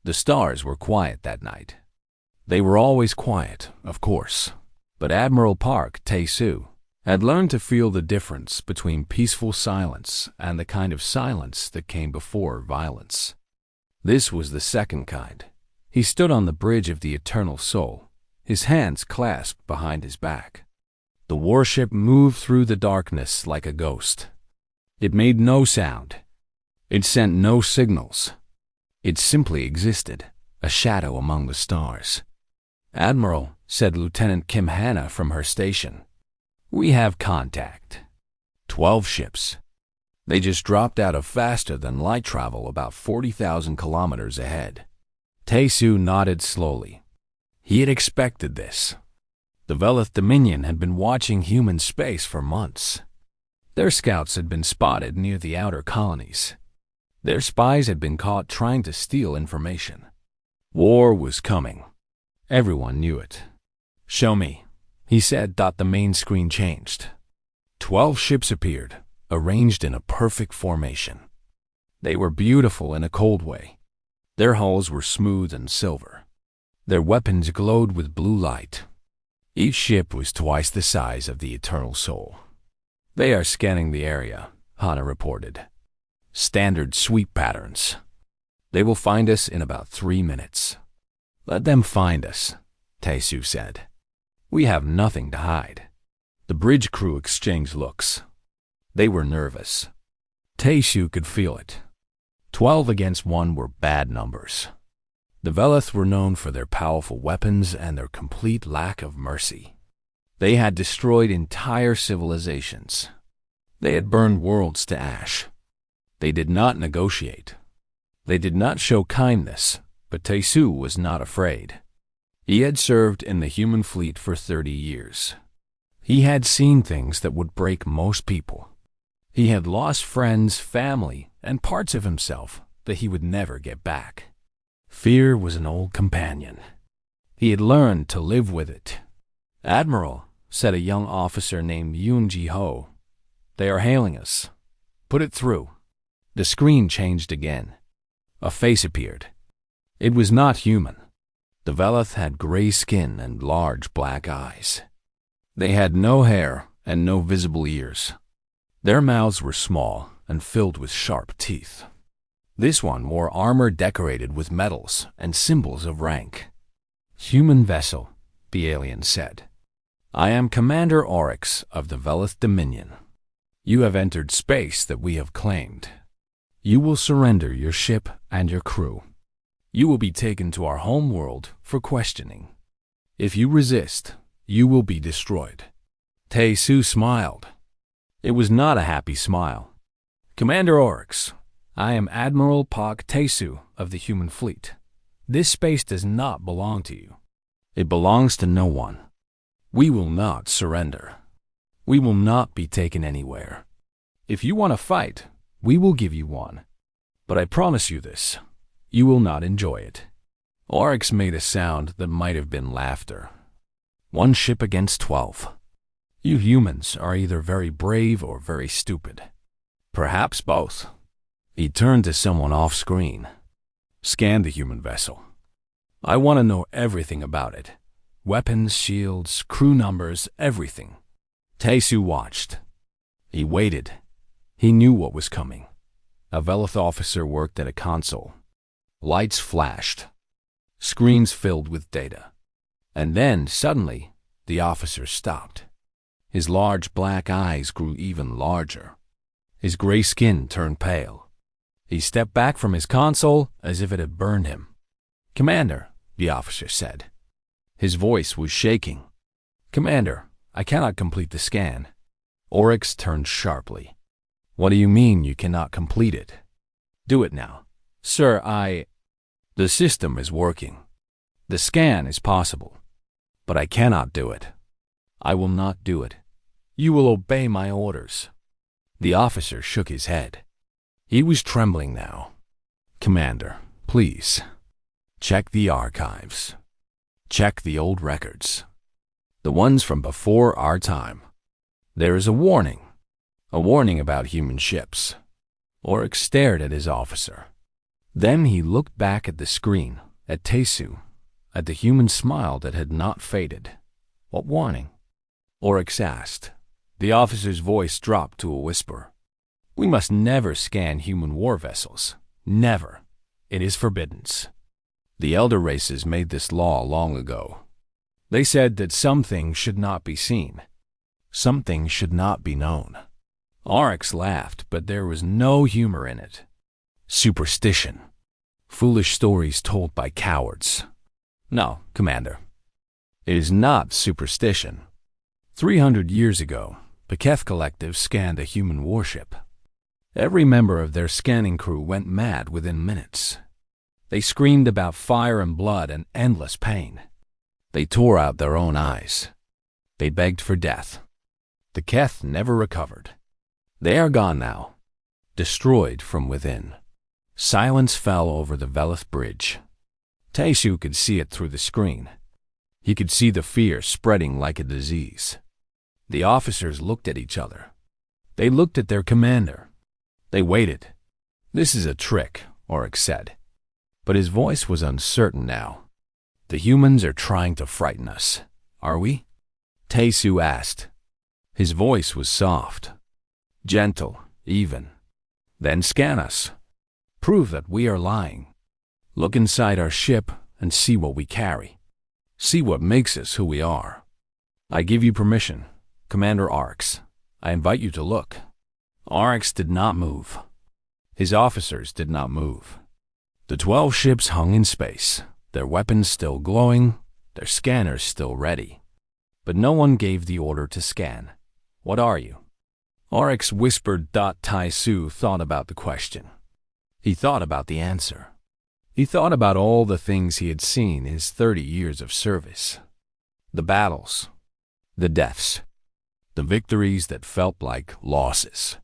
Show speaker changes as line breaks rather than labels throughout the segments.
The stars were quiet that night. They were always quiet, of course, but Admiral Park Tae-soo had learned to feel the difference between peaceful silence and the kind of silence that came before violence. This was the second kind. He stood on the bridge of the Eternal Soul, his hands clasped behind his back. The warship moved through the darkness like a ghost. It made no sound. It sent no signals. It simply existed, a shadow among the stars. "Admiral," said Lieutenant Kim Hannah from her station, "we have contact. 12 ships. They just dropped out of faster-than-light travel about 40,000 kilometers ahead." Tae-soo nodded slowly. He had expected this. The Velith Dominion had been watching human space for months. Their scouts had been spotted near the outer colonies. Their spies had been caught trying to steal information. War was coming. Everyone knew it. "Show me," he said. The main screen changed. 12 ships appeared, arranged in a perfect formation. They were beautiful in a cold way. Their hulls were smooth and silver. Their weapons glowed with blue light. Each ship was twice the size of the Eternal Soul. "They are scanning the area," Hana reported. "Standard sweep patterns. They will find us in about 3 minutes." "Let them find us," Tae-soo said. "We have nothing to hide." The bridge crew exchanged looks. They were nervous. Tae-soo could feel it. 12 against 1 were bad numbers. The Velith were known for their powerful weapons and their complete lack of mercy. They had destroyed entire civilizations. They had burned worlds to ash. They did not negotiate. They did not show kindness, but Tae-soo was not afraid. He had served in the human fleet for 30 years. He had seen things that would break most people. He had lost friends, family, and parts of himself that he would never get back. Fear was an old companion. He had learned to live with it. "Admiral," said a young officer named Yoon Ji-ho, "they are hailing us. Put it through." The screen changed again. A face appeared. It was not human. The Velith had gray skin and large black eyes. They had no hair and no visible ears. Their mouths were small and filled with sharp teeth. This one wore armor decorated with medals and symbols of rank. "Human vessel," the alien said. "I am Commander Oryx of the Velith Dominion. You have entered space that we have claimed. You will surrender your ship and your crew. You will be taken to our home world for questioning. If you resist, you will be destroyed." Tae-soo smiled. It was not a happy smile. "Commander Oryx, I am Admiral Park Tae-soo of the human fleet. This space does not belong to you. It belongs to no one. We will not surrender. We will not be taken anywhere. If you want a fight, we will give you one. But I promise you this, you will not enjoy it." Oryx made a sound that might have been laughter. 1 ship against 12. You humans are either very brave or very stupid. Perhaps both. He turned to someone off-screen. "Scan the human vessel. I want to know everything about it. Weapons, shields, crew numbers, everything." Tae-soo watched. He waited. He knew what was coming. A Velith officer worked at a console. Lights flashed. Screens filled with data. And then, suddenly, the officer stopped. His large black eyes grew even larger. His gray skin turned pale. He stepped back from his console as if it had burned him. "Commander," the officer said. His voice was shaking. "Commander, I cannot complete the scan." Oryx turned sharply. "What do you mean you cannot complete it?" "Do it now." "Sir, The system is working. The scan is possible. But I cannot do it. I will not do it. You will obey my orders." The officer shook his head. He was trembling now. "Commander, please. Check the archives. Check the old records. The ones from before our time. There is a warning. A warning about human ships." Oryx stared at his officer. Then he looked back at the screen, at Tesu, at the human smile that had not faded. "What warning?" Oryx asked. The officer's voice dropped to a whisper. "We must never scan human war vessels. Never. It is forbidden." The elder races made this law long ago. They said that some things should not be seen. Some things should not be known. Oryx laughed, but there was no humor in it. Superstition. Foolish stories told by cowards. No, Commander. It is not superstition. 300 years ago, the Keth Collective scanned a human warship. Every member of their scanning crew went mad within minutes. They screamed about fire and blood and endless pain. They tore out their own eyes. They begged for death. The Keth never recovered. They are gone now, destroyed from within. Silence fell over the Velith Bridge. Tesu could see it through the screen. He could see the fear spreading like a disease. The officers looked at each other. They looked at their commander. They waited. "This is a trick," Oryx said. But his voice was uncertain now. "The humans are trying to frighten us, are we?" Tesu asked. His voice was soft, gentle, even. "Then scan us. Prove that we are lying. Look inside our ship and see what we carry. See what makes us who we are. I give you permission, Commander Oryx. I invite you to look." Oryx did not move. His officers did not move. The 12 ships hung in space, their weapons still glowing, their scanners still ready. But no one gave the order to scan. "What are you?" Oryx whispered. Tesu thought about the question. He thought about the answer. He thought about all the things he had seen in his 30 years of service. The battles, the deaths, the victories that felt like losses,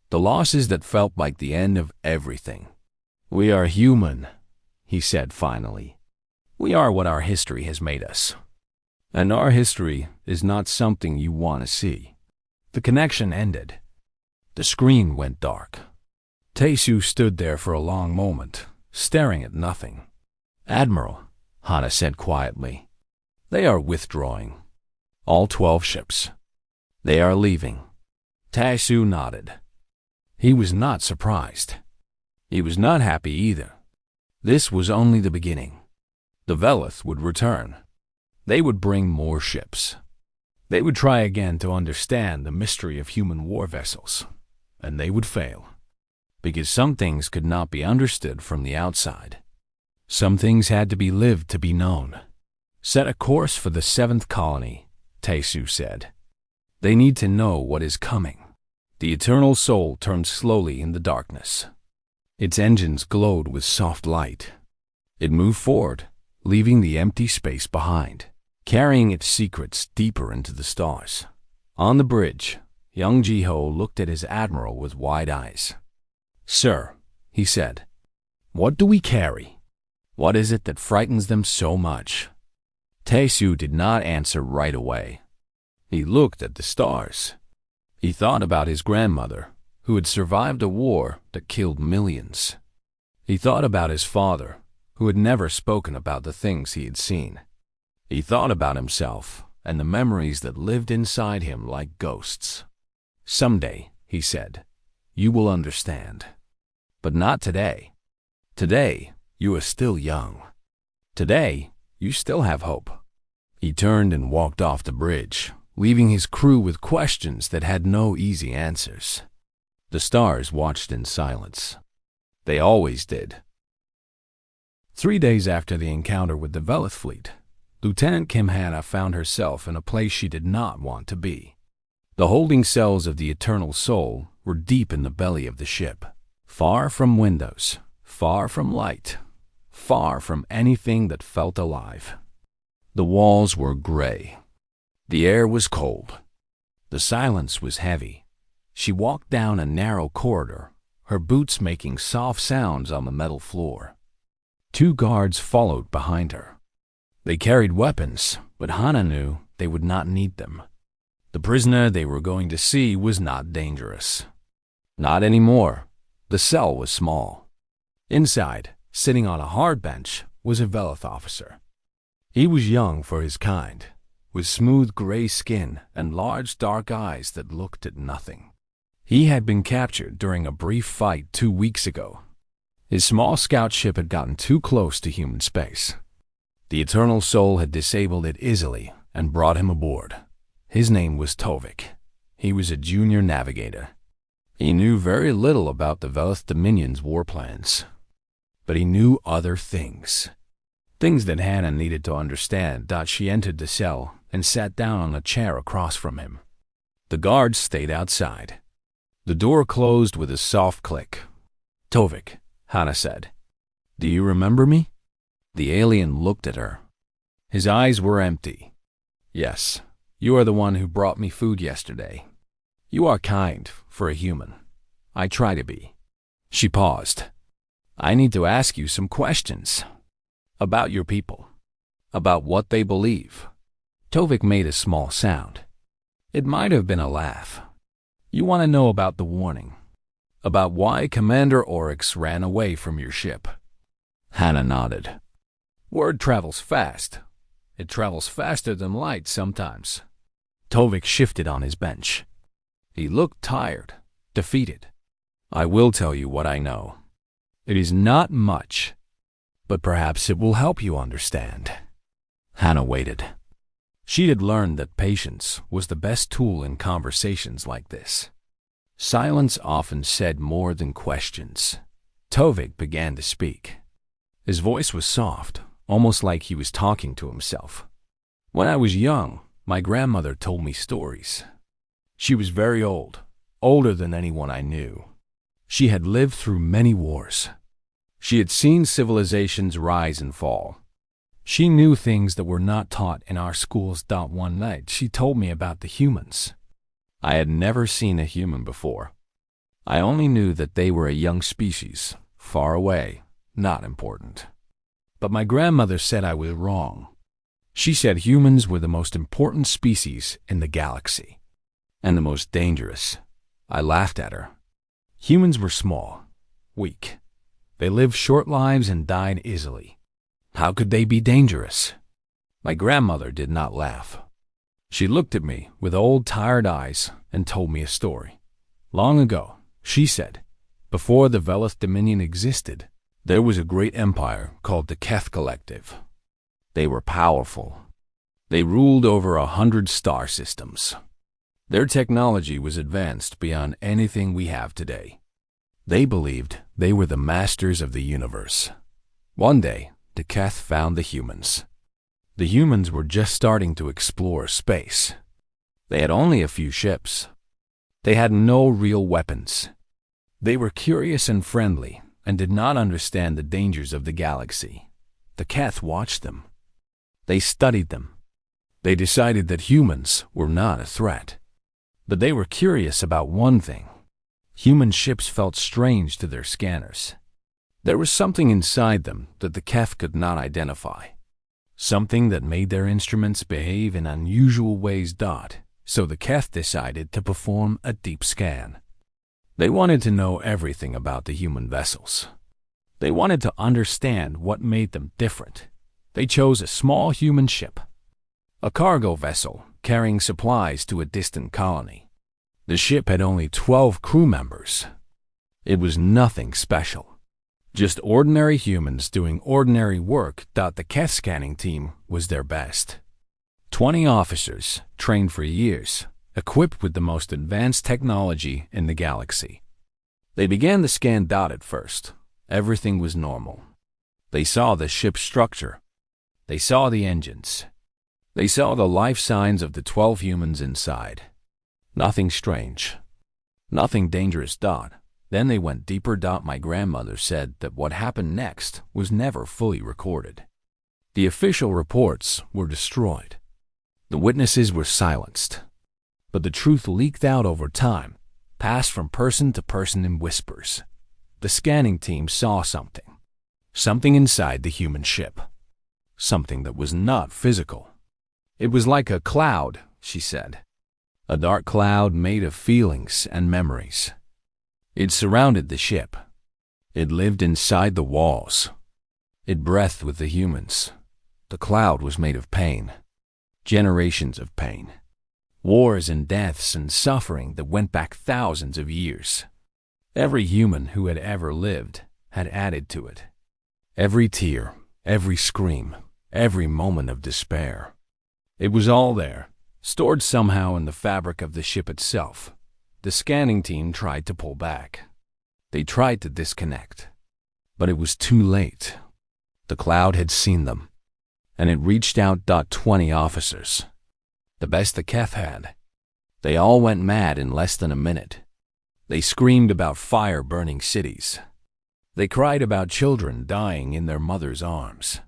the losses that felt like the end of everything. "We are human," he said finally. "We are what our history has made us. And our history is not something you want to see." The connection ended. The screen went dark. Tesu stood there for a long moment, staring at nothing. "Admiral," Hana said quietly, "they are withdrawing. All 12 ships. They are leaving." Tesu nodded. He was not surprised. He was not happy either. This was only the beginning. The Velith would return. They would bring more ships. They would try again to understand the mystery of human war vessels, and they would fail. Because some things could not be understood from the outside. Some things had to be lived to be known. "Set a course for the 7th colony," Tesu said. "They need to know what is coming." The eternal soul turned slowly in the darkness. Its engines glowed with soft light. It moved forward, leaving the empty space behind, carrying its secrets deeper into the stars. On the bridge, young Jiho looked at his admiral with wide eyes. "Sir," he said, "what do we carry? What is it that frightens them so much?" Tesu did not answer right away. He looked at the stars. He thought about his grandmother, who had survived a war that killed millions. He thought about his father, who had never spoken about the things he had seen. He thought about himself and the memories that lived inside him like ghosts. "Someday," he said, "you will understand. But not today. Today, you are still young. Today, you still have hope." He turned and walked off the bridge, leaving his crew with questions that had no easy answers. The stars watched in silence. They always did. 3 days after the encounter with the Velith fleet, Lieutenant Kim Hana found herself in a place she did not want to be. The holding cells of the Eternal Soul were deep in the belly of the ship, far from windows, far from light, far from anything that felt alive. The walls were gray. The air was cold. The silence was heavy. She walked down a narrow corridor, her boots making soft sounds on the metal floor. 2 guards followed behind her. They carried weapons, but Hana knew they would not need them. The prisoner they were going to see was not dangerous. Not anymore. The cell was small. Inside, sitting on a hard bench, was a Velith officer. He was young for his kind, with smooth gray skin and large dark eyes that looked at nothing. He had been captured during a brief fight 2 weeks ago. His small scout ship had gotten too close to human space. The Eternal Soul had disabled it easily and brought him aboard. His name was Tovik. He was a junior navigator. He knew very little about the Velith Dominion's war plans. But he knew other things. Things that Hannah needed to understand. She entered the cell and sat down on a chair across from him. The guards stayed outside. The door closed with a soft click. "Tovik," Hannah said, "do you remember me?" The alien looked at her. His eyes were empty. "Yes, you are the one who brought me food yesterday. You are kind for a human. I try to be." She paused. "I need to ask you some questions. About your people. About what they believe." Tovik made a small sound. It might have been a laugh. "You want to know about the warning. About why Commander Oryx ran away from your ship." Hannah nodded. "Word travels fast. It travels faster than light sometimes." Tovik shifted on his bench. He looked tired, defeated. "I will tell you what I know. It is not much, but perhaps it will help you understand." Hannah waited. She had learned that patience was the best tool in conversations like this. Silence often said more than questions. Tovik began to speak. His voice was soft, almost like he was talking to himself. "When I was young, my grandmother told me stories. She was very old, older than anyone I knew. She had lived through many wars. She had seen civilizations rise and fall. She knew things that were not taught in our schools. One night, she told me about the humans. I had never seen a human before. I only knew that they were a young species, far away, not important. But my grandmother said I was wrong. She said humans were the most important species in the galaxy, and the most dangerous." I laughed at her. Humans were small, weak. They lived short lives and died easily. How could they be dangerous? My grandmother did not laugh. She looked at me with old, tired eyes and told me a story. "Long ago," she said, "before the Velith Dominion existed, there was a great empire called the Keth Collective. They were powerful. They ruled over 100 star systems. Their technology was advanced beyond anything we have today. They believed they were the masters of the universe. One day, the Keth found the humans. The humans were just starting to explore space. They had only a few ships. They had no real weapons. They were curious and friendly and did not understand the dangers of the galaxy. The Keth watched them. They studied them. They decided that humans were not a threat. But they were curious about one thing. Human ships felt strange to their scanners. There was something inside them that the Keth could not identify. Something that made their instruments behave in unusual ways. So the Keth decided to perform a deep scan. They wanted to know everything about the human vessels. They wanted to understand what made them different. They chose a small human ship, a cargo vessel carrying supplies to a distant colony. The ship had only 12 crew members. It was nothing special. Just ordinary humans doing ordinary work. The Keth scanning team was their best. 20 officers, trained for years, equipped with the most advanced technology in the galaxy. They began the scan. At first, everything was normal. They saw the ship's structure. They saw the engines. They saw the life signs of the 12 humans inside. Nothing strange. Nothing dangerous. Then they went deeper. My grandmother said that what happened next was never fully recorded. The official reports were destroyed. The witnesses were silenced. But the truth leaked out over time, passed from person to person in whispers. The scanning team saw something. Something inside the human ship. Something that was not physical. It was like a cloud, she said. A dark cloud made of feelings and memories. It surrounded the ship. It lived inside the walls. It breathed with the humans. The cloud was made of pain. Generations of pain. Wars and deaths and suffering that went back thousands of years. Every human who had ever lived had added to it. Every tear, every scream, every moment of despair. It was all there, stored somehow in the fabric of the ship itself. The scanning team tried to pull back. They tried to disconnect. But it was too late. The cloud had seen them, and it reached out. 20 officers. The best the Keth had. They all went mad in less than a minute. They screamed about fire burning cities. They cried about children dying in their mother's arms.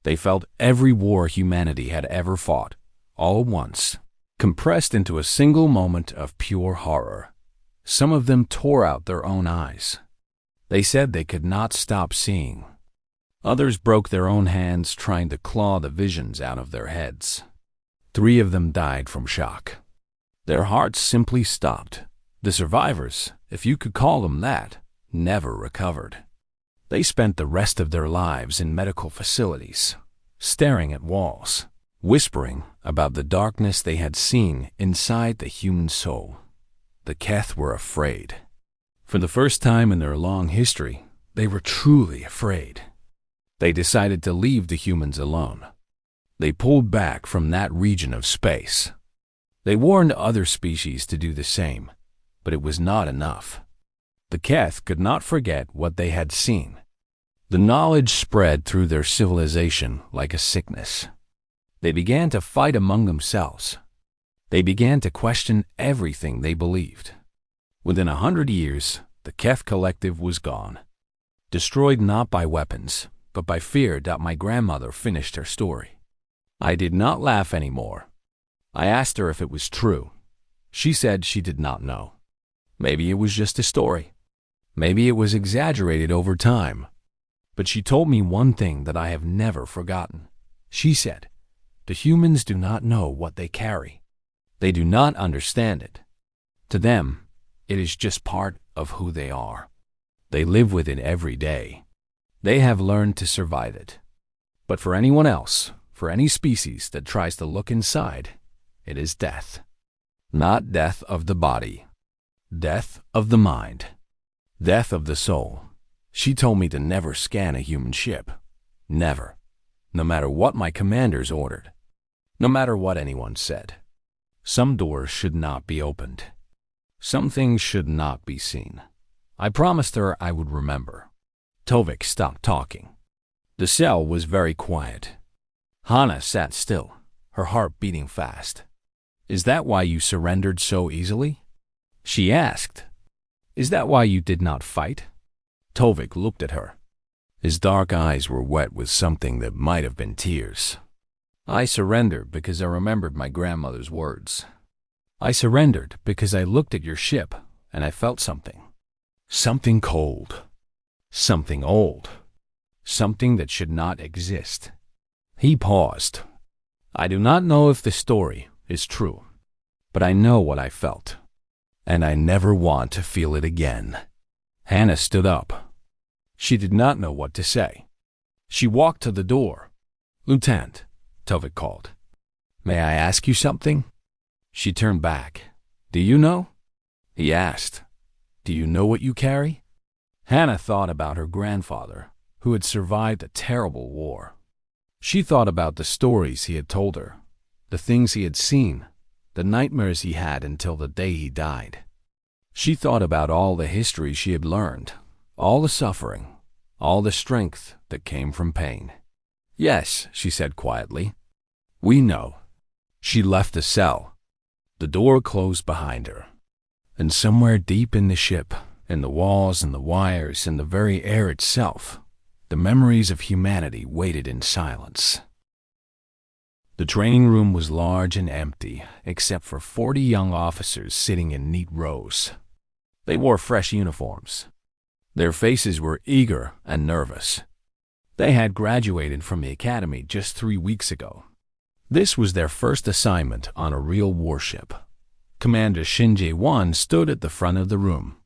They felt every war humanity had ever fought, all at once, compressed into a single moment of pure horror. Some of them tore out their own eyes. They said they could not stop seeing. Others broke their own hands trying to claw the visions out of their heads. 3 of them died from shock. Their hearts simply stopped. The survivors, if you could call them that, never recovered. They spent the rest of their lives in medical facilities, staring at walls, whispering about the darkness they had seen inside the human soul. The Keth were afraid. For the first time in their long history, they were truly afraid. They decided to leave the humans alone. They pulled back from that region of space. They warned other species to do the same, but it was not enough. The Keth could not forget what they had seen. The knowledge spread through their civilization like a sickness. They began to fight among themselves. They began to question everything they believed. Within 100 years, the Keth collective was gone. Destroyed not by weapons, but by fear. My grandmother finished her story. I did not laugh anymore. I asked her if it was true. She said she did not know. Maybe it was just a story. Maybe it was exaggerated over time. But she told me one thing that I have never forgotten. She said, "The humans do not know what they carry. They do not understand it. To them, it is just part of who they are. They live with it every day. They have learned to survive it. But for anyone else, for any species that tries to look inside, it is death. Not death of the body. Death of the mind. Death of the soul." She told me to never scan a human ship. Never. No matter what my commanders ordered. No matter what anyone said. Some doors should not be opened. Some things should not be seen. I promised her I would remember. Tovik stopped talking. The cell was very quiet. Hannah sat still, her heart beating fast. "Is that why you surrendered so easily?" she asked. "Is that why you did not fight?" Tovik looked at her. His dark eyes were wet with something that might have been tears. "I surrendered because I remembered my grandmother's words. I surrendered because I looked at your ship and I felt something. Something cold. Something old. Something that should not exist." He paused. "I do not know if the story is true, but I know what I felt, and I never want to feel it again." Hannah stood up. She did not know what to say. She walked to the door. "Lieutenant," Tovik called. "May I ask you something?" She turned back. "Do you know?" he asked. "Do you know what you carry?" Hannah thought about her grandfather, who had survived a terrible war. She thought about the stories he had told her, the things he had seen, the nightmares he had until the day he died. She thought about all the history she had learned, all the suffering, all the strength that came from pain. "Yes," she said quietly. "We know." She left the cell. The door closed behind her. And somewhere deep in the ship, in the walls and the wires and the very air itself, the memories of humanity waited in silence. The training room was large and empty, except for 40 young officers sitting in neat rows. They wore fresh uniforms. Their faces were eager and nervous. They had graduated from the academy just 3 weeks ago. This was their first assignment on a real warship. Commander Shin Jae-won stood at the front of the room.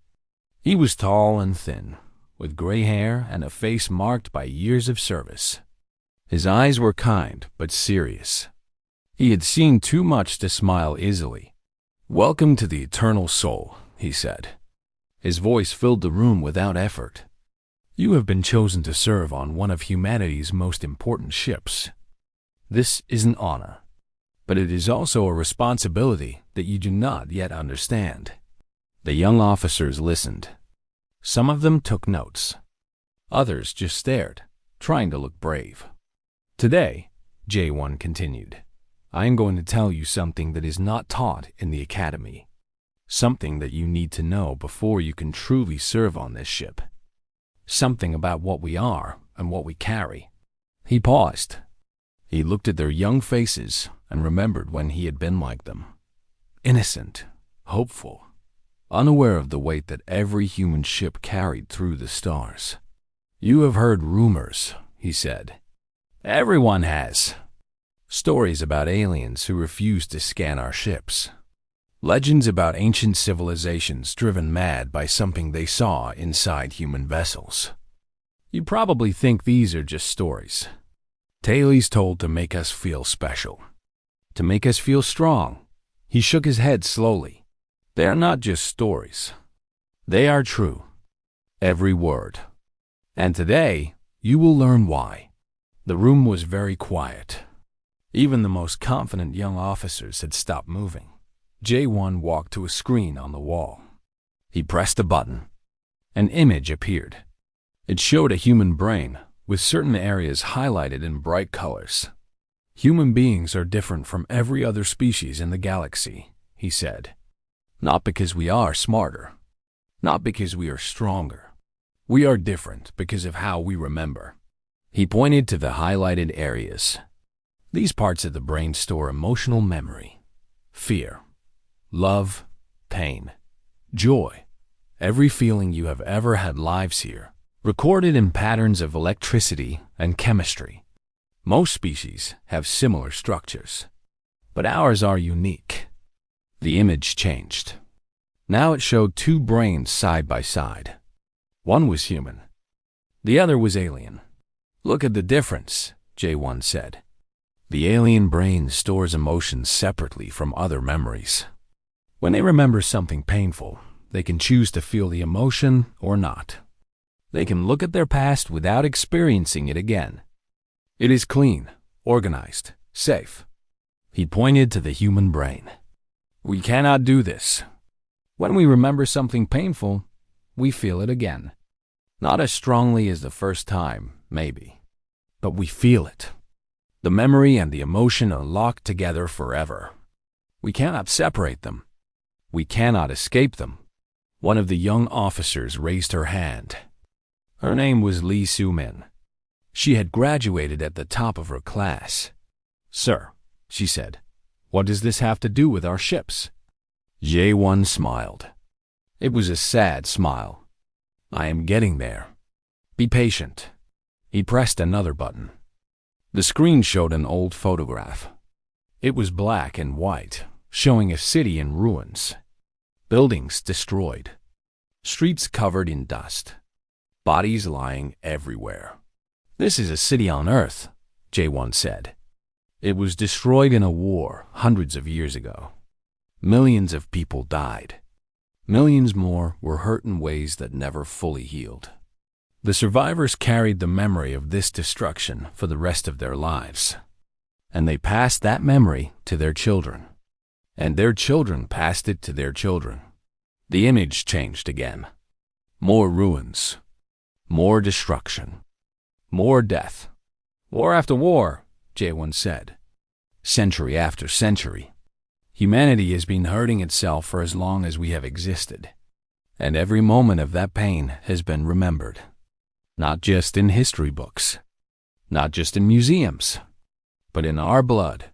He was tall and thin, with gray hair and a face marked by years of service. His eyes were kind but serious. He had seen too much to smile easily. "Welcome to the Eternal Soul," he said. His voice filled the room without effort. "You have been chosen to serve on one of humanity's most important ships. This is an honor, but it is also a responsibility that you do not yet understand." The young officers listened. Some of them took notes. Others just stared, trying to look brave. "Today," J1 continued, "I am going to tell you something that is not taught in the academy. Something that you need to know before you can truly serve on this ship. Something about what we are and what we carry." He paused. He looked at their young faces and remembered when he had been like them. Innocent, hopeful, unaware of the weight that every human ship carried through the stars. "You have heard rumors," he said. "Everyone has. Stories about aliens who refuse to scan our ships. Legends about ancient civilizations driven mad by something they saw inside human vessels. You probably think these are just stories. Tales told to make us feel special, to make us feel strong." He shook his head slowly. "They are not just stories. They are true. Every word. And today, you will learn why." The room was very quiet. Even the most confident young officers had stopped moving. J1 walked to a screen on the wall. He pressed a button. An image appeared. It showed a human brain, with certain areas highlighted in bright colors. "Human beings are different from every other species in the galaxy," he said. "Not because we are smarter. Not because we are stronger. We are different because of how we remember." He pointed to the highlighted areas. "These parts of the brain store emotional memory, fear, love, pain, joy. Every feeling you have ever had lives here, recorded in patterns of electricity and chemistry. Most species have similar structures, but ours are unique." The image changed. Now it showed two brains side by side. One was human. The other was alien. "Look at the difference," J1 said. "The alien brain stores emotions separately from other memories. When they remember something painful, they can choose to feel the emotion or not. They can look at their past without experiencing it again. It is clean, organized, safe." He pointed to the human brain. "We cannot do this. When we remember something painful, we feel it again. Not as strongly as the first time, maybe, but we feel it. The memory and the emotion are locked together forever. We cannot separate them. We cannot escape them." One of the young officers raised her hand. Her name was Lee Soo-min. She had graduated at the top of her class. "Sir," she said, "what does this have to do with our ships?" J1 smiled. It was a sad smile. "I am getting there. Be patient." He pressed another button. The screen showed an old photograph. It was black and white, showing a city in ruins. Buildings destroyed. Streets covered in dust. Bodies lying everywhere. "This is a city on Earth," J1 said. "It was destroyed in a war hundreds of years ago. Millions of people died. Millions more were hurt in ways that never fully healed. The survivors carried the memory of this destruction for the rest of their lives. And they passed that memory to their children. And their children passed it to their children." The image changed again. More ruins. More destruction. More death. "War after war," J1 said. "Century after century. Humanity has been hurting itself for as long as we have existed. And every moment of that pain has been remembered. Not just in history books. Not just in museums. But in our blood.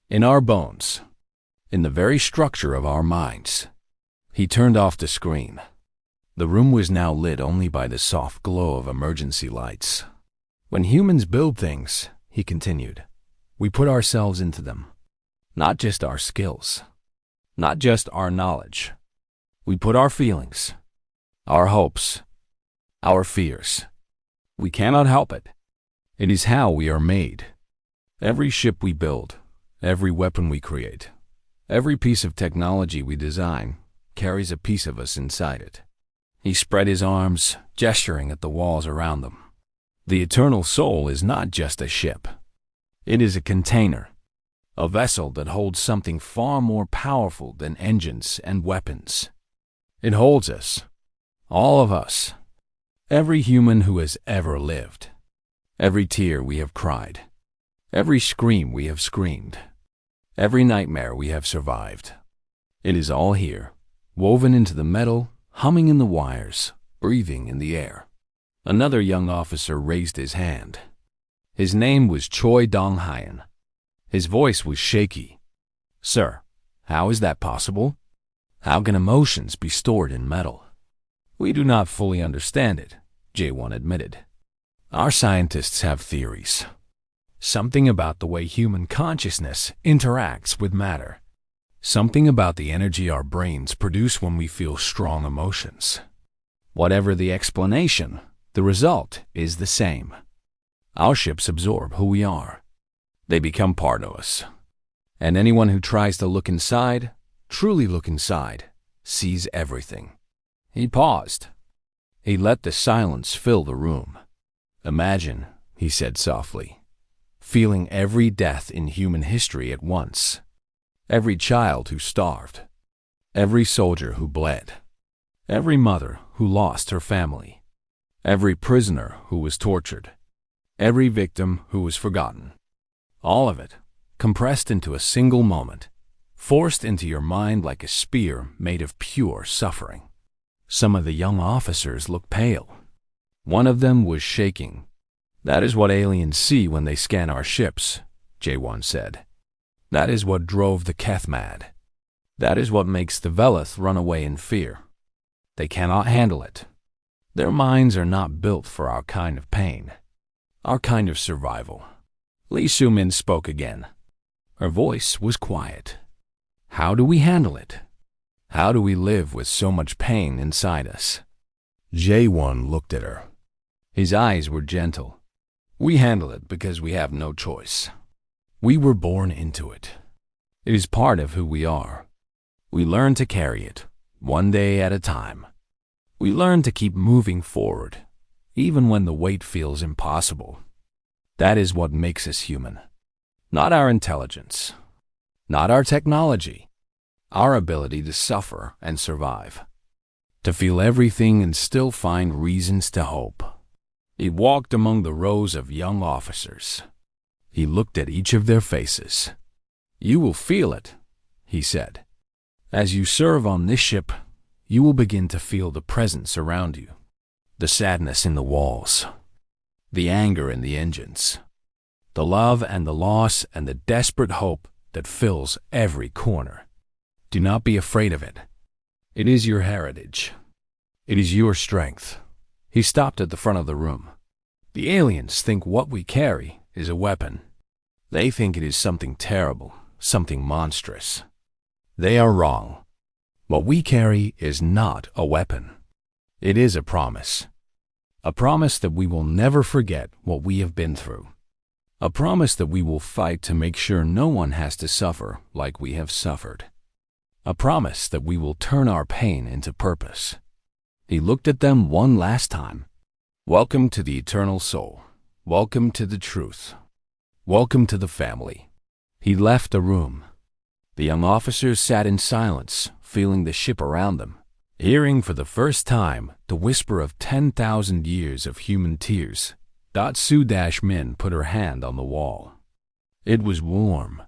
In our bones. In the very structure of our minds." He turned off the screen. The room was now lit only by the soft glow of emergency lights. "When humans build things," he continued, "we put ourselves into them. Not just our skills. Not just our knowledge. We put our feelings, our hopes, our fears. We cannot help it. It is how we are made. Every ship we build, every weapon we create, every piece of technology we design carries a piece of us inside it. He spread his arms, gesturing at the walls around them. The eternal soul is not just a ship. It is a container, a vessel that holds something far more powerful than engines and weapons. It holds us, all of us, every human who has ever lived, every tear we have cried, every scream we have screamed, every nightmare we have survived. It is all here, woven into the metal, humming in the wires, breathing in the air. Another young officer raised his hand. His name was Choi Dong-hyen. His voice was shaky. "Sir, how is that possible? How can emotions be stored in metal?" "We do not fully understand it," Jae-won admitted. "Our scientists have theories. Something about the way human consciousness interacts with matter. Something about the energy our brains produce when we feel strong emotions. Whatever the explanation, the result is the same. Our ships absorb who we are. They become part of us. And anyone who tries to look inside, truly look inside, sees everything." He paused. He let the silence fill the room. "Imagine," he said softly, "feeling every death in human history at once. Every child who starved, every soldier who bled, every mother who lost her family, every prisoner who was tortured, every victim who was forgotten. All of it, compressed into a single moment, forced into your mind like a spear made of pure suffering." Some of the young officers looked pale. One of them was shaking. "That is what aliens see when they scan our ships," Jae-won said. "That is what drove the Keth mad. That is what makes the Velith run away in fear. They cannot handle it. Their minds are not built for our kind of pain, our kind of survival." Lee Soo-min spoke again. Her voice was quiet. "How do we handle it? How do we live with so much pain inside us?" Jae-won looked at her. His eyes were gentle. "We handle it because we have no choice. We were born into it. It is part of who we are. We learn to carry it, one day at a time. We learn to keep moving forward, even when the weight feels impossible. That is what makes us human. Not our intelligence, not our technology, our ability to suffer and survive. To feel everything and still find reasons to hope." He walked among the rows of young officers. He looked at each of their faces. "You will feel it," he said. "As you serve on this ship, you will begin to feel the presence around you. The sadness in the walls, the anger in the engines, the love and the loss and the desperate hope that fills every corner. Do not be afraid of it. It is your heritage. It is your strength." He stopped at the front of the room. "The aliens think what we carry is a weapon. They think it is something terrible, something monstrous. They are wrong. What we carry is not a weapon. It is a promise. A promise that we will never forget what we have been through. A promise that we will fight to make sure no one has to suffer like we have suffered. A promise that we will turn our pain into purpose." He looked at them one last time. "Welcome to the eternal soul. Welcome to the truth. Welcome to the family." He left the room. The young officers sat in silence, feeling the ship around them, hearing for the first time the whisper of 10,000 years of human tears. Soo-min put her hand on the wall. It was warm.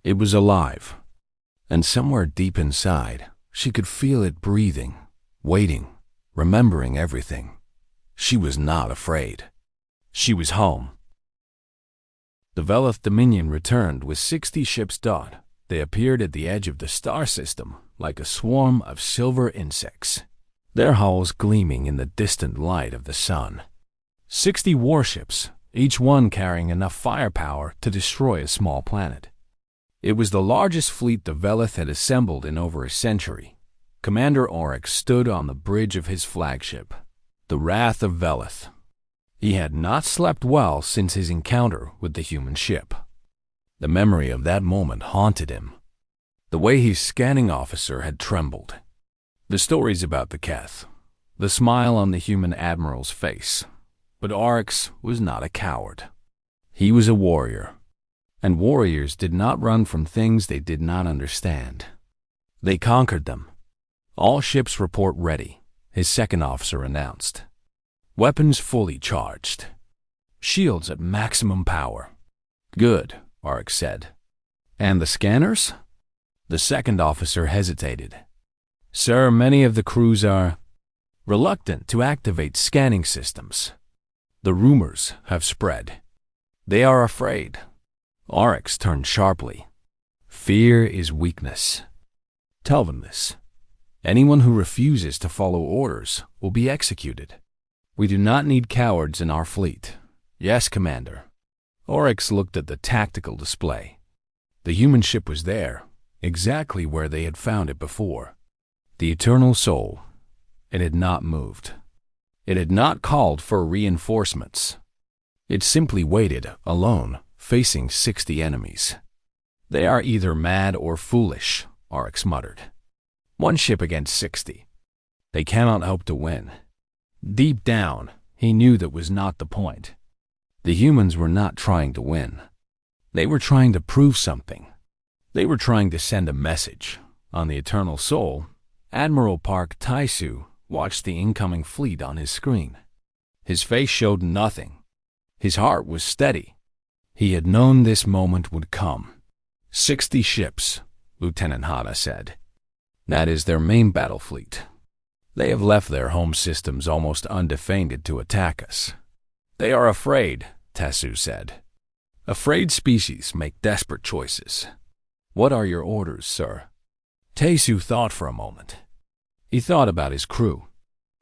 It was alive. And somewhere deep inside, she could feel it breathing, waiting, remembering everything. She was not afraid. She was home. The Velith Dominion returned with 60 ships. They appeared at the edge of the star system like a swarm of silver insects, their hulls gleaming in the distant light of the sun. 60 warships, each one carrying enough firepower to destroy a small planet. It was the largest fleet the Velith had assembled in over a century. Commander Oryx stood on the bridge of his flagship. The wrath of Velith. He had not slept well since his encounter with the human ship. The memory of that moment haunted him. The way his scanning officer had trembled. The stories about the Keth. The smile on the human admiral's face. But Oryx was not a coward. He was a warrior. And warriors did not run from things they did not understand. They conquered them. All ships report ready, his second officer announced. Weapons fully charged. Shields at maximum power. Good, Oryx said. And the scanners? The second officer hesitated. Sir, many of the crews are reluctant to activate scanning systems. The rumors have spread. They are afraid. Oryx turned sharply. Fear is weakness. Tell them this. Anyone who refuses to follow orders will be executed. We do not need cowards in our fleet. Yes, Commander. Oryx looked at the tactical display. The human ship was there, exactly where they had found it before. The Eternal Soul. It had not moved. It had not called for reinforcements. It simply waited, alone, facing 60 enemies. They are either mad or foolish, Oryx muttered. One ship against 60. They cannot hope to win. Deep down, he knew that was not the point. The humans were not trying to win. They were trying to prove something. They were trying to send a message. On the Eternal Soul, Admiral Park Taisu watched the incoming fleet on his screen. His face showed nothing. His heart was steady. He had known this moment would come. 60 ships, Lieutenant Hana said. That is their main battle fleet. They have left their home systems almost undefended to attack us. They are afraid, Taisu said. Afraid species make desperate choices. What are your orders, sir? Taisu thought for a moment. He thought about his crew.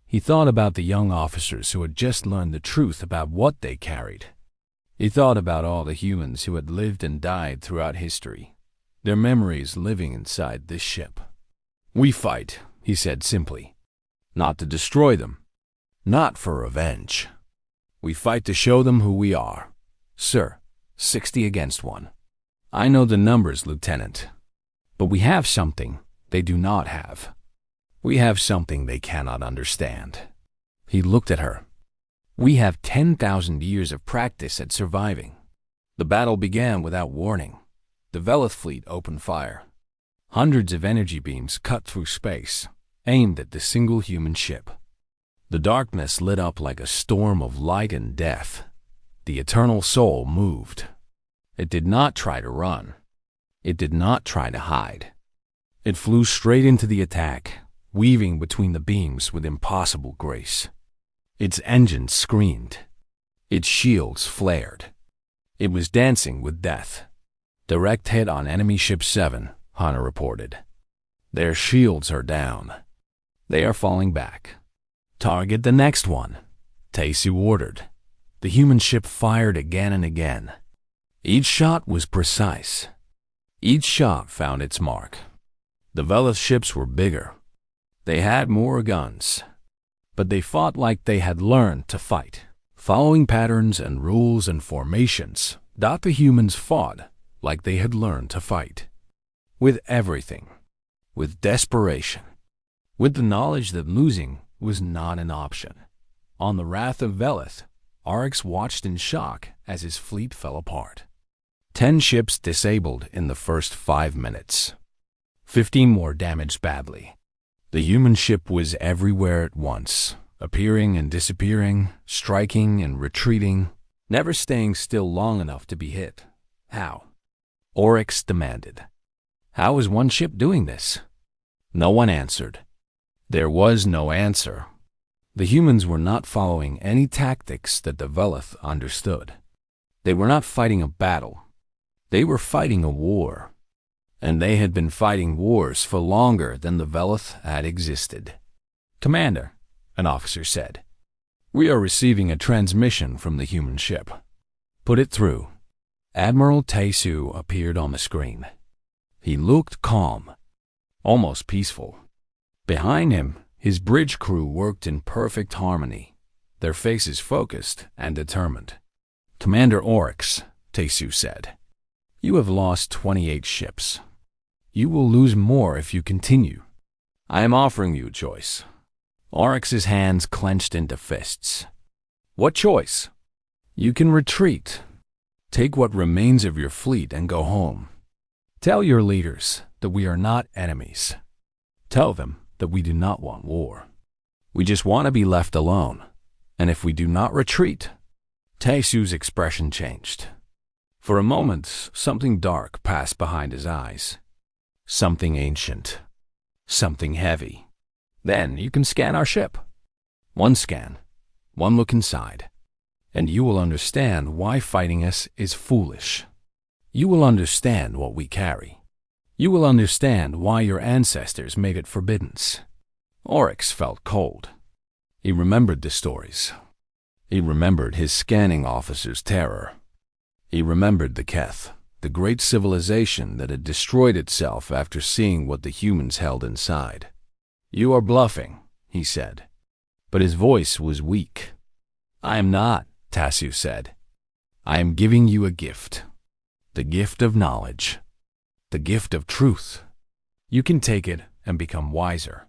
He thought about the young officers who had just learned the truth about what they carried. He thought about all the humans who had lived and died throughout history, their memories living inside this ship. We fight, he said simply. Not to destroy them. Not for revenge. We fight to show them who we are. Sir, 60 against 1. I know the numbers, Lieutenant. But we have something they do not have. We have something they cannot understand. He looked at her. We have 10,000 years of practice at surviving. The battle began without warning. The Velith fleet opened fire. Hundreds of energy beams cut through space, aimed at the single human ship. The darkness lit up like a storm of light and death. The Eternal Soul moved. It did not try to run. It did not try to hide. It flew straight into the attack, weaving between the beams with impossible grace. Its engines screamed. Its shields flared. It was dancing with death. Direct hit on enemy ship 7, Hana reported. Their shields are down. They are falling back. Target the next one, Taisu ordered. The human ship fired again and again. Each shot was precise. Each shot found its mark. The Velith ships were bigger. They had more guns. But they fought like they had learned to fight, following patterns and rules and formations. The humans fought like they had learned to fight. With everything. With desperation. With the knowledge that losing was not an option. On the wrath of Velith, Oryx watched in shock as his fleet fell apart. 10 ships disabled in the first 5 minutes. 15 more damaged badly. The human ship was everywhere at once, appearing and disappearing, striking and retreating, never staying still long enough to be hit. How? Oryx demanded. How is one ship doing this? No one answered. There was no answer. The humans were not following any tactics that the Velith understood. They were not fighting a battle. They were fighting a war. And they had been fighting wars for longer than the Velith had existed. Commander, an officer said, we are receiving a transmission from the human ship. Put it through. Admiral Taisu appeared on the screen. He looked calm, almost peaceful. Behind him, his bridge crew worked in perfect harmony. their faces focused and determined. "Commander Oryx," Tesu said, "you have lost 28 ships. You will lose more if you continue. I am offering you a choice." Oryx's hands clenched into fists. "What choice?" "You can retreat. Take what remains of your fleet and go home. Tell your leaders that we are not enemies. Tell them that we do not want war. We just want to be left alone. And if we do not retreat..." Tesu's expression changed. For a moment, something dark passed behind his eyes. Something ancient. Something heavy. "Then you can scan our ship. One scan. One look inside. And you will understand why fighting us is foolish. You will understand what we carry. You will understand why your ancestors made it forbidden." Oryx felt cold. He remembered the stories. He remembered his scanning officer's terror. He remembered the Keth, the great civilization that had destroyed itself after seeing what the humans held inside. "You are bluffing," he said. But his voice was weak. "I am not," Tesu said. "I am giving you a gift. The gift of knowledge. The gift of truth. You can take it and become wiser.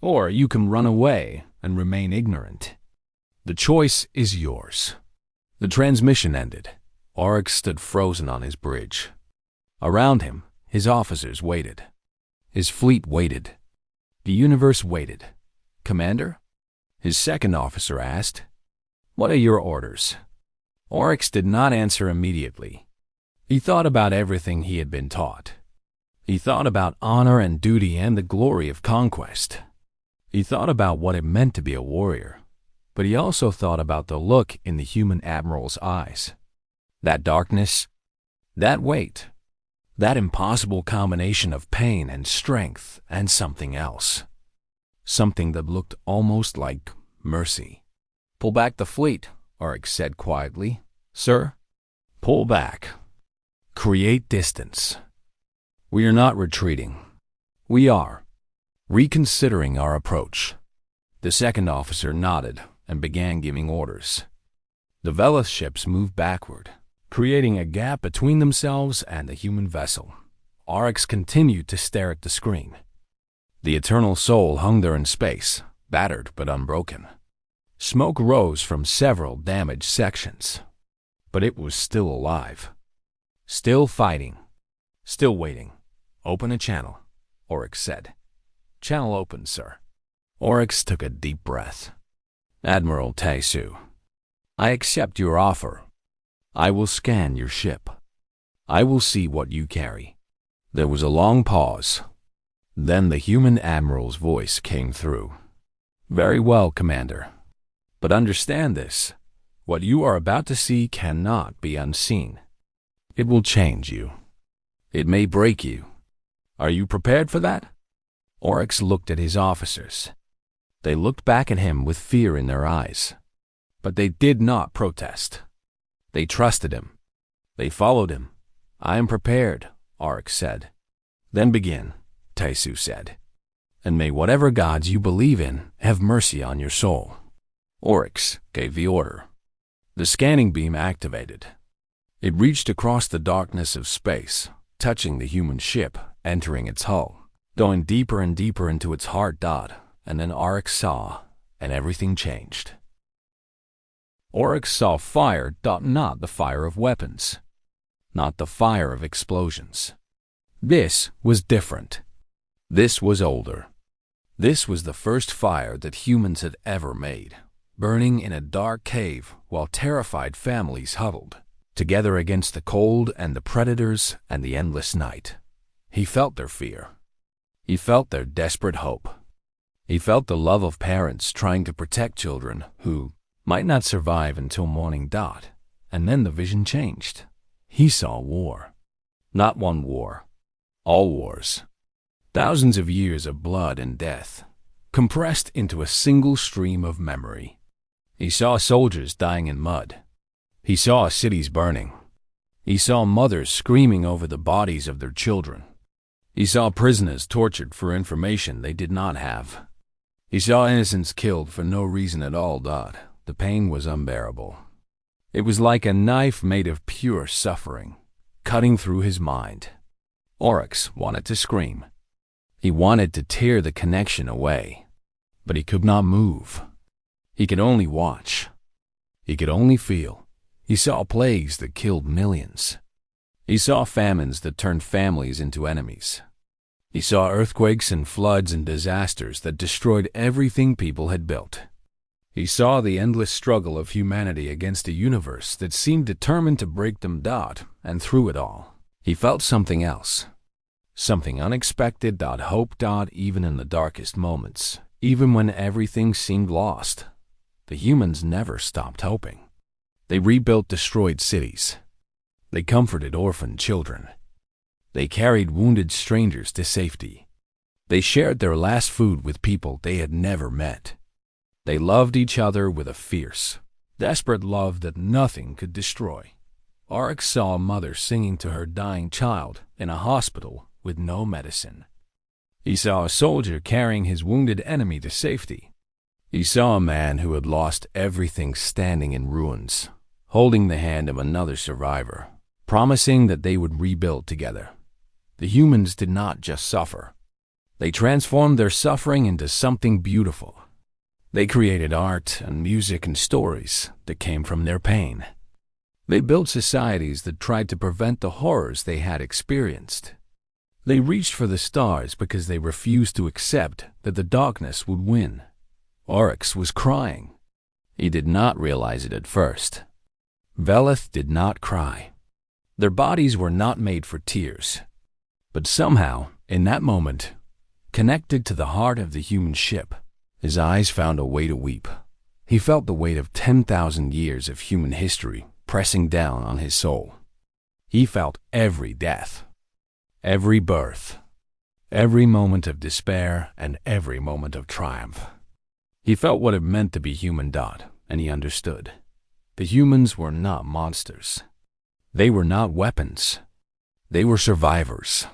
Or you can run away and remain ignorant. The choice is yours." The transmission ended. Oryx stood frozen on his bridge. Around him, his officers waited. His fleet waited. The universe waited. "Commander?" His second officer asked. "What are your orders?" Oryx did not answer immediately. He thought about everything he had been taught. He thought about honor and duty and the glory of conquest. He thought about what it meant to be a warrior. But he also thought about the look in the human admiral's eyes. That darkness, that weight, that impossible combination of pain and strength and something else. Something that looked almost like mercy. "Pull back the fleet," Oryx said quietly. "Sir, pull back. Create distance. We are not retreating. We are reconsidering our approach." The second officer nodded and began giving orders. The Velas ships moved backward, creating a gap between themselves and the human vessel. Oryx continued to stare at the screen. The Eternal Soul hung there in space, battered but unbroken. Smoke rose from several damaged sections. But it was still alive. Still fighting. Still waiting. "Open a channel," Oryx said. "Channel open, sir." Oryx took a deep breath. "Admiral Tesu, I accept your offer. I will scan your ship. I will see what you carry." There was a long pause. Then the human admiral's voice came through. "Very well, Commander. But understand this. What you are about to see cannot be unseen. It will change you. It may break you. Are you prepared for that?" Oryx looked at his officers. They looked back at him with fear in their eyes. But they did not protest. They trusted him. They followed him. "I am prepared," Oryx said. "Then begin," Tesu said. "And may whatever gods you believe in have mercy on your soul." Oryx gave the order. The scanning beam activated. It reached across the darkness of space, touching the human ship, entering its hull, going deeper and deeper into its hard dot, and then Oryx saw, and everything changed. Oryx saw fire, not the fire of weapons, not the fire of explosions. This was different. This was older. This was the first fire that humans had ever made, burning in a dark cave while terrified families huddled together against the cold and the predators and the endless night. He felt their fear. He felt their desperate hope. He felt the love of parents trying to protect children who might not survive until morning dot, and then the vision changed. He saw war. Not one war. All wars. Thousands of years of blood and death, compressed into a single stream of memory. He saw soldiers dying in mud. He saw cities burning. He saw mothers screaming over the bodies of their children. He saw prisoners tortured for information they did not have. He saw innocents killed for no reason at all. The The pain was unbearable. It was like a knife made of pure suffering, cutting through his mind. Oryx wanted to scream. He wanted to tear the connection away, but he could not move. He could only watch. He could only feel. He saw plagues that killed millions. He saw famines that turned families into enemies. He saw earthquakes and floods and disasters that destroyed everything people had built. He saw the endless struggle of humanity against a universe that seemed determined to break them. And through it all, he felt something else. Something unexpected. Hope. Even in the darkest moments, even when everything seemed lost, the humans never stopped hoping. They rebuilt destroyed cities. They comforted orphaned children. They carried wounded strangers to safety. They shared their last food with people they had never met. They loved each other with a fierce, desperate love that nothing could destroy. Oryx saw a mother singing to her dying child in a hospital with no medicine. He saw a soldier carrying his wounded enemy to safety. He saw a man who had lost everything standing in ruins, holding the hand of another survivor, promising that they would rebuild together. The humans did not just suffer. They transformed their suffering into something beautiful. They created art and music and stories that came from their pain. They built societies that tried to prevent the horrors they had experienced. They reached for the stars because they refused to accept that the darkness would win. Oryx was crying. He did not realize it at first. Velith did not cry. Their bodies were not made for tears. But somehow, in that moment, connected to the heart of the human ship, his eyes found a way to weep. He felt the weight of 10,000 years of human history pressing down on his soul. He felt every death, every birth, every moment of despair, and every moment of triumph. He felt what it meant to be human. And he understood. The humans were not monsters. They were not weapons. They were survivors.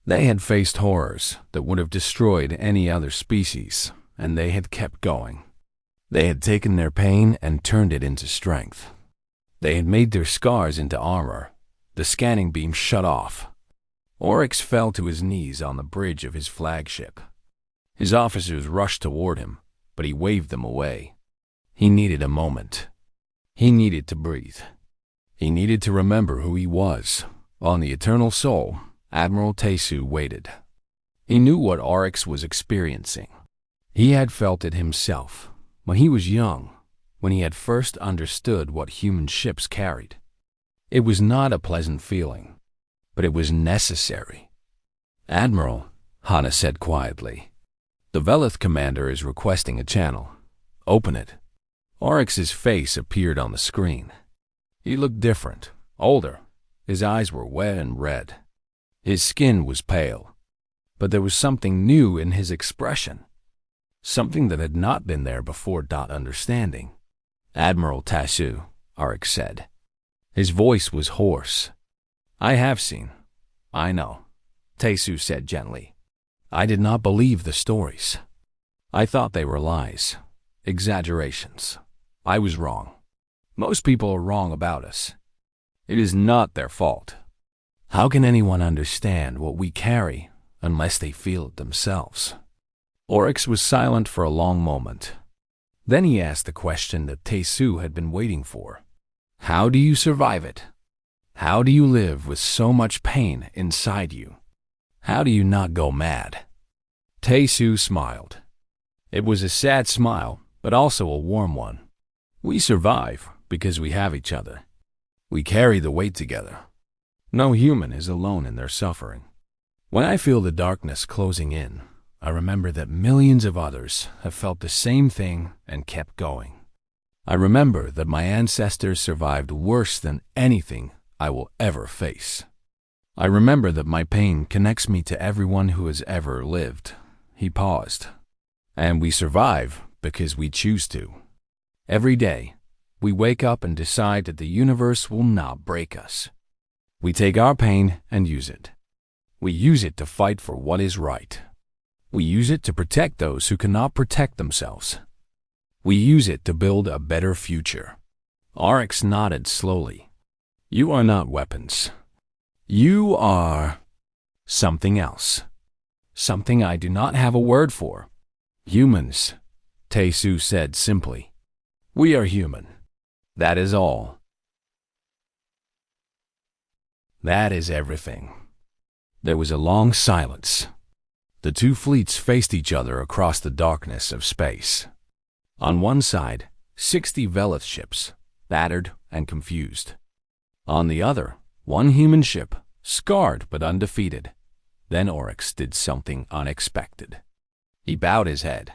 They had faced horrors that would have destroyed any other species, and they had kept going. They had taken their pain and turned it into strength. They had made their scars into armor. The scanning beam shut off. Oryx fell to his knees on the bridge of his flagship. His officers rushed toward him, but he waved them away. He needed a moment. He needed to breathe. He needed to remember who he was. On the Eternal Soul, Admiral Tesu waited. He knew what Oryx was experiencing. He had felt it himself when he was young, when he had first understood what human ships carried. It was not a pleasant feeling, but it was necessary. "Admiral," Hana said quietly, "the Velith commander is requesting a channel. Open it." Oryx's face appeared on the screen. He looked different, older. His eyes were wet and red. His skin was pale. But there was something new in his expression. Something that had not been there before. Understanding. "Admiral Tesu," Oryx said. His voice was hoarse. "I have seen. I know," Tesu said gently. "I did not believe the stories. I thought they were lies, exaggerations. I was wrong. Most people are wrong about us. It is not their fault. How can anyone understand what we carry unless they feel it themselves?" Oryx was silent for a long moment. Then he asked the question that Tesu had been waiting for. "How do you survive it? How do you live with so much pain inside you? How do you not go mad?" Tesu smiled. It was a sad smile, but also a warm one. "We survive because we have each other. We carry the weight together. No human is alone in their suffering. When I feel the darkness closing in, I remember that millions of others have felt the same thing and kept going. I remember that my ancestors survived worse than anything I will ever face. I remember that my pain connects me to everyone who has ever lived." He paused. "And we survive because we choose to. Every day, we wake up and decide that the universe will not break us. We take our pain and use it. We use it to fight for what is right. We use it to protect those who cannot protect themselves. We use it to build a better future. Oryx nodded slowly. You are not weapons. You are something else. Something I do not have a word for. Humans, Taesu said simply. We are human. That is all. That is everything. There was a long silence. The two fleets faced each other across the darkness of space. On one side, 60 Velith ships, battered and confused. On the other, one human ship, scarred but undefeated. Then Oryx did something unexpected. He bowed his head.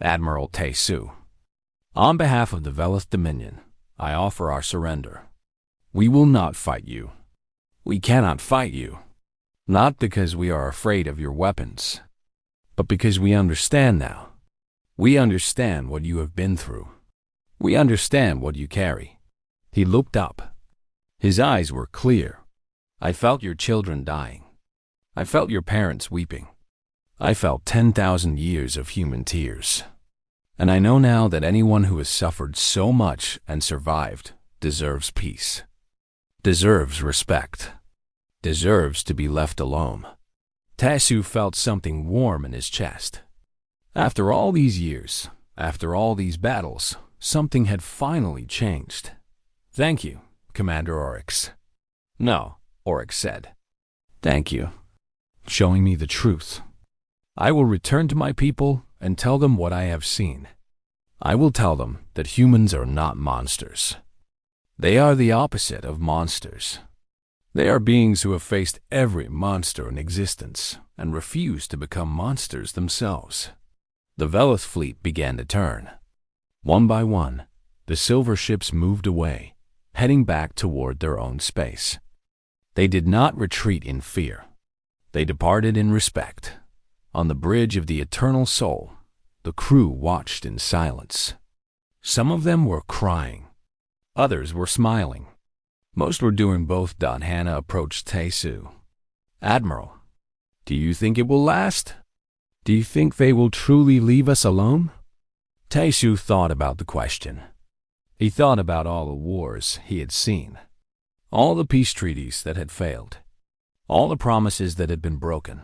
Admiral Taesu, on behalf of the Velith Dominion, I offer our surrender. We will not fight you. We cannot fight you. Not because we are afraid of your weapons, but because we understand now. We understand what you have been through. We understand what you carry. He looked up. His eyes were clear. I felt your children dying. I felt your parents weeping. I felt 10,000 years of human tears. And I know now that anyone who has suffered so much and survived deserves peace, deserves respect, deserves to be left alone. Taesu felt something warm in his chest. After all these years, after all these battles, something had finally changed. Thank you, Commander Oryx. No, Oryx said. Thank you. Showing me the truth. I will return to my people and tell them what I have seen. I will tell them that humans are not monsters. They are the opposite of monsters. They are beings who have faced every monster in existence and refuse to become monsters themselves. The Velith fleet began to turn. One by one, the silver ships moved away, heading back toward their own space. They did not retreat in fear. They departed in respect. On the bridge of the Eternal Soul, the crew watched in silence. Some of them were crying. Others were smiling. Most were doing both. Hannah approached Taesu. Admiral, do you think it will last? Do you think they will truly leave us alone? Taesu thought about the question. He thought about all the wars he had seen, all the peace treaties that had failed, all the promises that had been broken.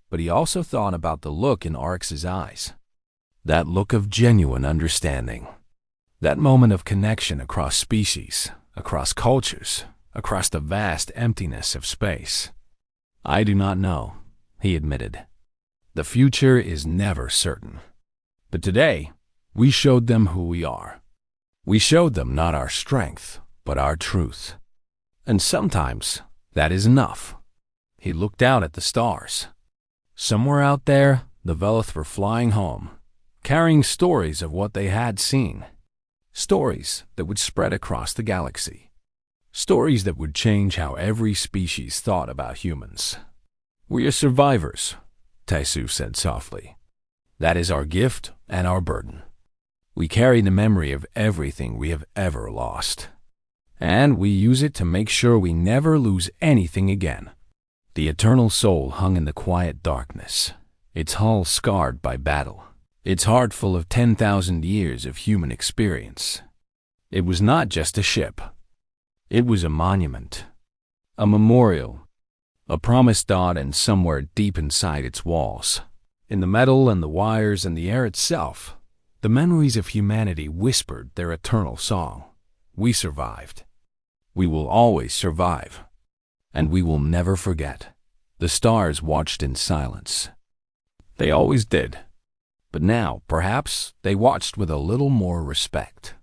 But he also thought about the look in Oryx's eyes. That look of genuine understanding. That moment of connection across species, across cultures, across the vast emptiness of space. I do not know, he admitted. The future is never certain. But today, we showed them who we are. We showed them not our strength, but our truth. And sometimes, that is enough. He looked out at the stars. Somewhere out there, the Velith were flying home, carrying stories of what they had seen. Stories that would spread across the galaxy. Stories that would change how every species thought about humans. We are survivors, Taesu said softly. That is our gift and our burden. We carry the memory of everything we have ever lost. And we use it to make sure we never lose anything again. The Eternal Soul hung in the quiet darkness, its hull scarred by battle, its heart full of 10,000 years of human experience. It was not just a ship. It was a monument, a memorial, a promise dot, and somewhere deep inside its walls, in the metal and the wires and the air itself, the memories of humanity whispered their eternal song. We survived. We will always survive. And we will never forget. The stars watched in silence. They always did. But now, perhaps, they watched with a little more respect.